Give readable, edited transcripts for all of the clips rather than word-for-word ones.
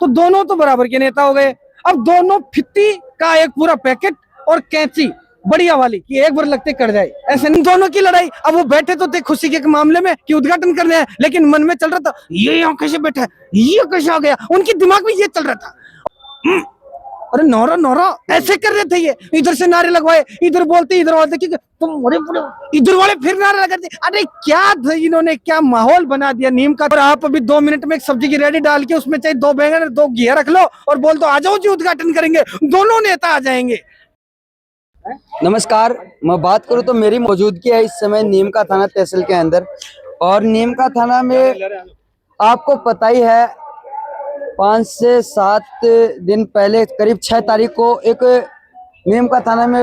तो दोनों तो बराबर के नेता हो गए। अब दोनों फित्ती का एक पूरा पैकेट और कैंची बढ़िया वाली कि एक बार लगते कट जाए, ऐसे नहीं दोनों की लड़ाई। अब वो बैठे तो थे खुशी के मामले में कि उद्घाटन करने हैं, लेकिन मन में चल रहा था ये यहाँ कैसे बैठा है, ये कैसे आ गया, उनके दिमाग में ये चल रहा था। अरे नौरा नौरा ऐसे कर रहे थे, ये इधर से नारे लगवाए, इधर बोलते इधर बोलते कि तुम बड़े बड़े, इधर वाले फिर नारे लगाते। अरे क्या इन्होंने क्या माहौल बना दिया नीम का। और आप अभी 2 मिनट में एक सब्जी की रेडी डाल के उसमें चाहे 2 बैंगन 2 घिया रख लो और बोल दो आ जाओ जी उद्घाटन करेंगे, दोनों नेता आ जाएंगे। नमस्कार, मैं बात करूं तो मेरी मौजूदगी है इस समय नीम का थाना तहसील के अंदर। और नीम का थाना में आपको पता ही है 5 से 7 दिन पहले करीब 6 तारीख को एक नीम का थाना में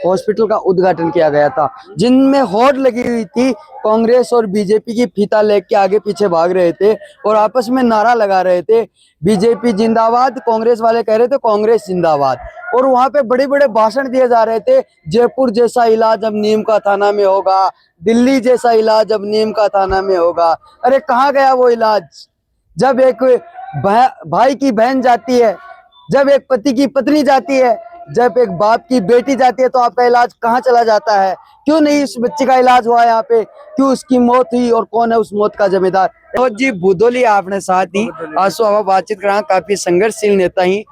हॉस्पिटल का उद्घाटन किया गया था, जिनमें होड़ लगी हुई थी। कांग्रेस और बीजेपी की फीता लेके आगे पीछे भाग रहे थे और आपस में नारा लगा रहे थे, बीजेपी जिंदाबाद, कांग्रेस वाले कह रहे थे कांग्रेस जिंदाबाद। और वहां पे बड़े बड़े भाषण दिए जा रहे थे, जयपुर जैसा इलाज अब नीम का थाना में होगा, दिल्ली जैसा इलाज अब नीम का थाना में होगा। अरे कहाँ गया वो इलाज? जब एक भाई की बहन जाती है, जब एक पति की पत्नी जाती है, जब एक बाप की बेटी जाती है, तो आपका इलाज कहाँ चला जाता है? क्यों नहीं उस बच्चे का इलाज हुआ यहाँ पे? क्यों उसकी मौत हुई और कौन है उस मौत का जिम्मेदार? तो जी बुदोली आपने साथ ही आंसू आवा बातचीत करा, काफी संघर्षशील नेता ही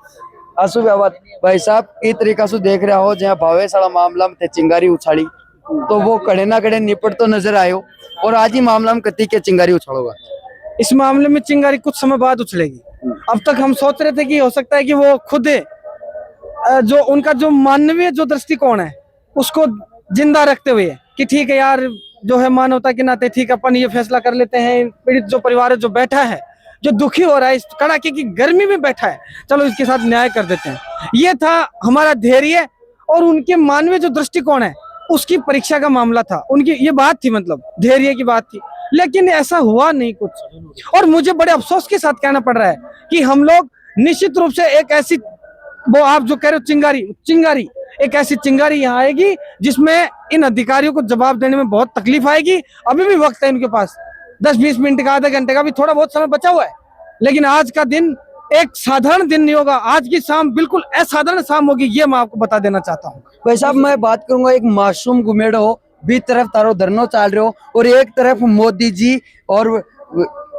आंसू बाबा भाई साहब की तरीका से देख रहा हो, जहाँ भावे सारा मामला में चिंगारी उछाड़ी तो वो कड़े ना कड़े निपट तो नजर आयो, और आज ही मामला में कति के चिंगारी उछाड़ोगा? इस मामले में चिंगारी कुछ समय बाद उछलेगी। अब तक हम सोच रहे थे कि हो सकता है कि वो खुद जो उनका जो मानवीय जो दृष्टिकोण है उसको जिंदा रखते हुए कि ठीक है यार, जो है मानवता के नाते ठीक अपन ये फैसला कर लेते हैं, पीड़ित जो परिवार है, जो बैठा है, जो दुखी हो रहा है, इस कड़ाके की गर्मी में बैठा है, चलो इसके साथ न्याय कर देते हैं। ये था हमारा धैर्य और उनके मानवीय जो दृष्टिकोण है उसकी परीक्षा का मामला था। उनकी ये बात थी, मतलब धैर्य की बात थी, लेकिन ऐसा हुआ नहीं कुछ। और मुझे बड़े अफसोस के साथ कहना पड़ रहा है कि हम लोग निश्चित रूप से एक ऐसी, वो आप जो कह रहे हो चिंगारी एक ऐसी चिंगारी यहाँ आएगी जिसमें इन अधिकारियों को जवाब देने में बहुत तकलीफ आएगी। अभी भी वक्त है इनके पास, 10-20 मिनट का, आधा घंटे का भी थोड़ा बहुत समय बचा हुआ है, लेकिन आज का दिन एक साधारण दिन नहीं होगा। आज की शाम बिल्कुल असाधारण शाम होगी, ये मैं आपको बता देना चाहता हूँ। भाई साहब मैं बात करूंगा, एक मासूम गुमेड़ हो, बी तरफ तारो धरनो चाल रहे हो और एक तरफ मोदी जी और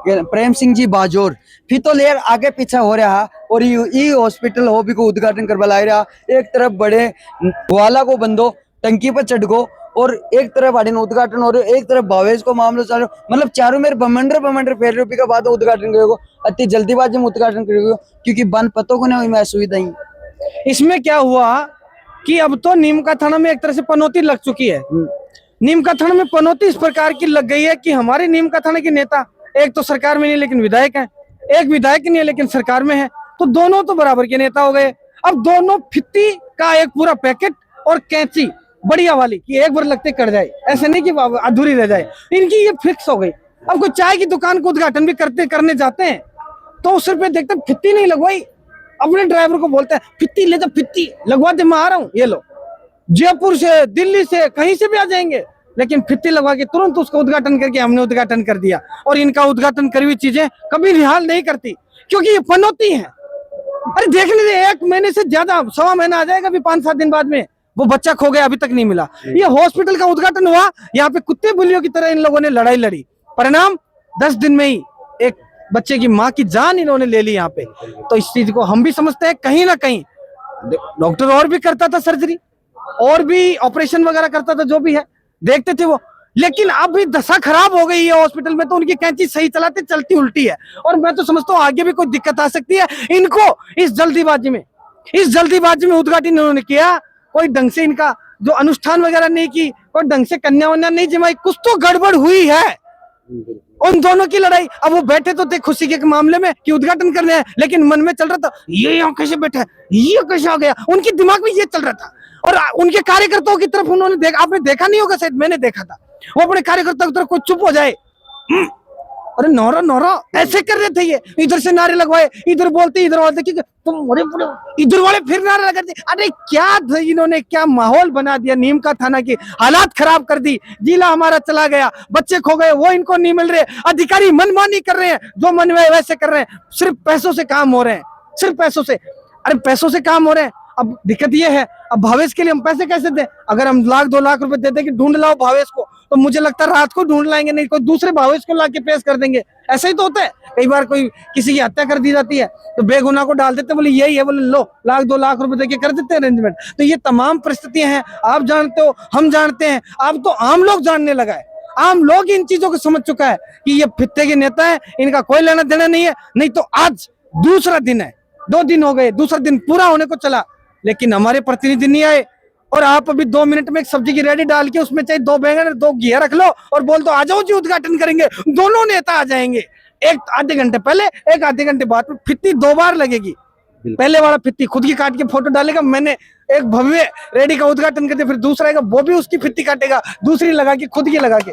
प्रेम सिंह जी बाजोर फिर तो लेर आगे पीछे हो रहा, और ई हॉस्पिटल हो भी को उद्घाटन करवा ला रहा। एक तरफ बड़े वाला को बंदो टंकी पर चढ़ गो और एक तरफ आड़े उद्घाटन हो रहे, एक तरफ भावेश को मामला चल रहा, मतलब चारों मेरे बमंडर फेर रुपये के बाद उद्घाटन करेगो, अति जल्दीबाजी में उद्घाटन करेगो क्योंकि बन पतों को नहीं मैं सुविधा ही। इसमें क्या हुआ कि अब तो नीम का थाना में एक तरह से पनौती लग चुकी है। नीम का थाना में पनौती इस प्रकार की लग गई है कि हमारे नीम का थाना के नेता एक तो सरकार में नहीं लेकिन विधायक है, एक विधायक नहीं है लेकिन सरकार में है, तो दोनों तो बराबर के नेता हो गए। अब दोनों फित्ती का एक पूरा पैकेट और कैंची बढ़िया वाली कि एक बार लगते कट जाए, ऐसे नहीं कि अधूरी रह जाए, इनकी ये फिक्स हो गई। अब कोई चाय की दुकान को उद्घाटन भी करने जाते हैं तो उस रुपये देखते फित्ती नहीं लगवाई, अपने ड्राइवर को बोलते हैं फित्ती ले जा, फित्ती लगवा दे, मैं आ रहा हूँ, ये लो, जयपुर से दिल्ली से कहीं से भी आ जाएंगे, लेकिन फित्ती लगवा के तुरंत उसका उद्घाटन करके हमने उद्घाटन कर दिया। और इनका उद्घाटन करी हुई चीजें कभी निहाल नहीं करती क्योंकि ये पनौती है। अरे देख लीजिए, 1 महीने से ज्यादा, 1.25 महीना आ जाएगा, अभी 5-7 दिन बाद में वो बच्चा खो गया, अभी तक नहीं मिला। ये हॉस्पिटल का उद्घाटन हुआ, यहाँ पे कुत्ते बिल्लियों की तरह इन लोगों ने लड़ाई लड़ी, परिणाम 10 दिन में ही एक बच्चे की माँ की जान इन्होंने ले ली यहाँ पे। तो इस चीज को हम भी समझते हैं, कहीं ना कहीं डॉक्टर और भी करता था सर्जरी, और भी ऑपरेशन वगैरह करता था, जो भी है देखते थे वो, लेकिन अब भी दशा खराब हो गई है हॉस्पिटल में, तो उनकी कैंची सही चलाते चलती उल्टी है। और मैं तो समझता हूँ आगे भी कोई दिक्कत आ सकती है। इनको इस जल्दीबाजी में उद्घाटन इन्होंने किया, कोई ढंग से इनका जो अनुष्ठान वगैरह नहीं की, कोई ढंग से कन्या वन्या नहीं जमाई, कुछ तो गड़बड़ हुई है। उन दोनों की लड़ाई। अब वो बैठे तो थे खुशी के मामले में कि उद्घाटन करने हैं, लेकिन मन में चल रहा था ये यहाँ कैसे बैठा है, ये कैसे आ गया, उनके दिमाग में ये चल रहा था। और उनके कार्यकर्ताओं की तरफ उन्होंने आपने देखा नहीं होगा, शायद मैंने देखा था, वो अपने कार्यकर्ताओं की तरफ कोई चुप हो जाए, अरे नौरा नौरा ऐसे कर रहे थे ये, इधर से नारे लगवाए, इधर बोलते इधर बोलते कि तुम अरे इधर वाले फिर नारे लगाते। अरे क्या इन्होंने क्या माहौल बना दिया, नीम का थाना की हालात खराब कर दी। जिला हमारा चला गया, बच्चे खो गए, वो इनको नहीं मिल रहे, अधिकारी मनमानी कर रहे हैं, जो मन में वैसे कर रहे हैं, सिर्फ पैसों से काम हो रहे हैं, सिर्फ पैसों से। अरे पैसों से काम हो रहे हैं। अब दिक्कत ये है, अब भावेश के लिए हम पैसे कैसे दें? अगर हम 1-2 लाख रुपए दे दें कि ढूंढ लाओ भावेश को, तो मुझे लगता है रात को ढूंढ लाएंगे, नहीं कोई दूसरे भावेश को लाके पेश कर देंगे। ऐसा ही तो होता है, कई बार कोई किसी की हत्या कर दी जाती है तो बेगुनाह को डाल देते, बोले यही है, बोले लो 1-2 लाख रुपए देके कर देते हैं अरेंजमेंट। तो ये तमाम परिस्थितियां हैं, आप जानते हो, हम जानते हैं, अब तो आम लोग जानने लगा है। आम लोग इन चीजों को समझ चुका है कि ये फित्ते के नेता है, इनका कोई लेना देना नहीं है। नहीं तो आज दूसरा दिन है, 2 दिन हो गए, दूसरा दिन पूरा होने को चला, लेकिन हमारे प्रतिनिधि नहीं आए। और आप अभी 2 मिनट में एक सब्जी की रेडी डाल के उसमें चाहे 2 बैंगन 2 घिया रख लो और बोल दो आ जाओ जी उद्घाटन करेंगे, दोनों नेता आ जाएंगे। एक आधे घंटे पहले, एक आधे घंटे बाद में फित्ती 2 बार लगेगी। पहले वाला फित्ती खुद की काट के फोटो डालेगा, मैंने एक भव्य रेडी का उद्घाटन कर दिया, फिर दूसरा आएगा वो भी उसकी फित्ती काटेगा, दूसरी लगा के खुद की लगा के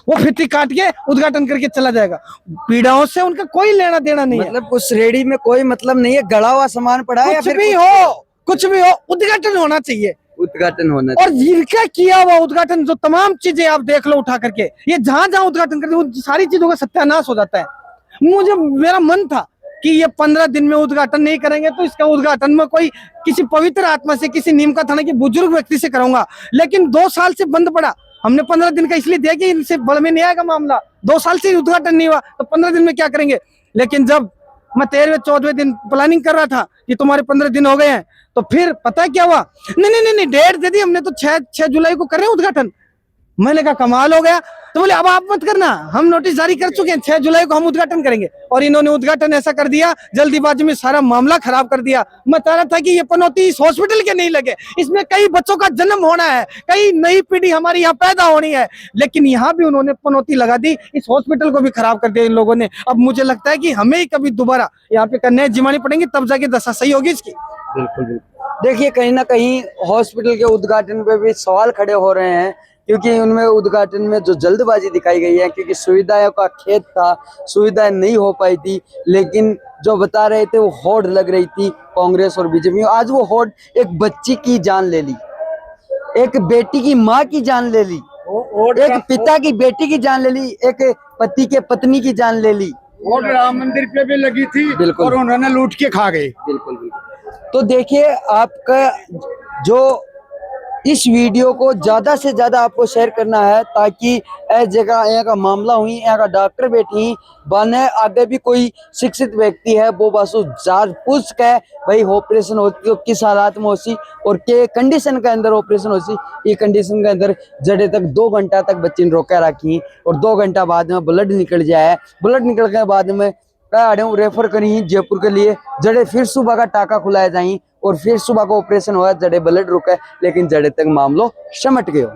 वो फित्ती काट के उद्घाटन करके चला जाएगा। पीड़ाओं से उनका कोई लेना देना नहीं है। मतलब उस रेडी में कोई मतलब नहीं है, गड़ा हुआ सामान पड़ा है या कुछ फिर भी हो, कुछ भी हो, उद्घाटन होना चाहिए, उद्घाटन होना और जिनका किया हुआ उद्घाटन, जो तमाम चीजें आप देख लो उठा करके, ये जहां जहां उद्घाटन करते वो सारी चीजों का सत्यानाश हो जाता है। मेरा मन था कि ये 15 दिन में उद्घाटन नहीं करेंगे तो इसका उद्घाटन में कोई किसी पवित्र आत्मा से, किसी नीम का थाना के बुजुर्ग व्यक्ति से कराऊंगा, लेकिन 2 साल से बंद पड़ा। हमने 15 दिन का इसलिए दिया कि इनसे बड़ में नहीं आएगा मामला, 2 साल से उद्घाटन नहीं हुआ तो 15 दिन में क्या करेंगे। लेकिन जब मैं 13वें-14वें दिन प्लानिंग कर रहा था कि तुम्हारे 15 दिन हो गए हैं, तो फिर पता है क्या हुआ, नहीं डेट दे दी हमने, तो 6 जुलाई को कर रहे हैं उद्घाटन। मैंने कहा कमाल हो गया, तो बोले अब आप मत करना, हम नोटिस जारी कर चुके हैं, 6 जुलाई को हम उद्घाटन करेंगे। और इन्होंने उद्घाटन ऐसा कर दिया, जल्दीबाजी में सारा मामला खराब कर दिया। मैं चाह रहा था कि ये पनौती इस हॉस्पिटल के नहीं लगे, इसमें कई बच्चों का जन्म होना है, कई नई पीढ़ी हमारी यहाँ पैदा होनी है, लेकिन यहाँ भी उन्होंने पनौती लगा दी, इस हॉस्पिटल को भी खराब कर दिया इन लोगों ने। अब मुझे लगता है कि हमें ही कभी दोबारा यहाँ पे करने जिम्मेदारी पड़ेंगी, तब जाके दशा सही होगी इसकी। बिल्कुल बिल्कुल। देखिए कहीं ना कहीं हॉस्पिटल के उद्घाटन पे भी सवाल खड़े हो रहे हैं, क्योंकि उनमें उद्घाटन में जो जल्दबाजी दिखाई गई है, क्योंकि सुविधाओं का खेत था, सुविधाएं नहीं हो पाई थी, लेकिन जो बता रहे थे वो होड़ लग रही थी कांग्रेस और बीजेपी। आज वो होड़ एक बच्ची की जान ले ली, एक बेटी की माँ की जान ले ली, एक पिता की बेटी की जान ले ली, एक पति के पत्नी की जान ले ली, और राम मंदिर पे भी लगी थी। बिल्कुल। और उन्होंने लूट के खा गए। बिल्कुल बिल्कुल। तो देखिए आपका जो इस वीडियो को ज्यादा से ज्यादा आपको शेयर करना है, ताकि इस जगह यहाँ का मामला हुई, यहाँ का डॉक्टर बैठी बने, आगे भी कोई शिक्षित व्यक्ति है वो बस जांच पूछ के भाई ऑपरेशन होती तो किस हालात में होती और के कंडीशन के अंदर ऑपरेशन होती। ये कंडीशन के अंदर जड़े तक 2 घंटा तक बच्ची ने रोका रखी और 2 घंटा बाद में ब्लड निकल जाए, ब्लड निकल के बाद में रेफर करी जयपुर के लिए, जड़े फिर सुबह का टाका खुलाया जाई और फिर सुबह को ऑपरेशन हुआ, जड़े ब्लड रुका, लेकिन जड़े तक मामलो समट गयो,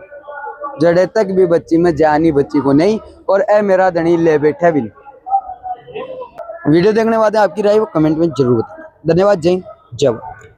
जड़े तक भी बच्ची में जानी बच्ची को नहीं, और ए मेरा धनी ले बैठा भी नहीं। वीडियो देखने बाद आपकी राय वो कमेंट में जरूर बताना। धन्यवाद, जय हिंद, जय भारत।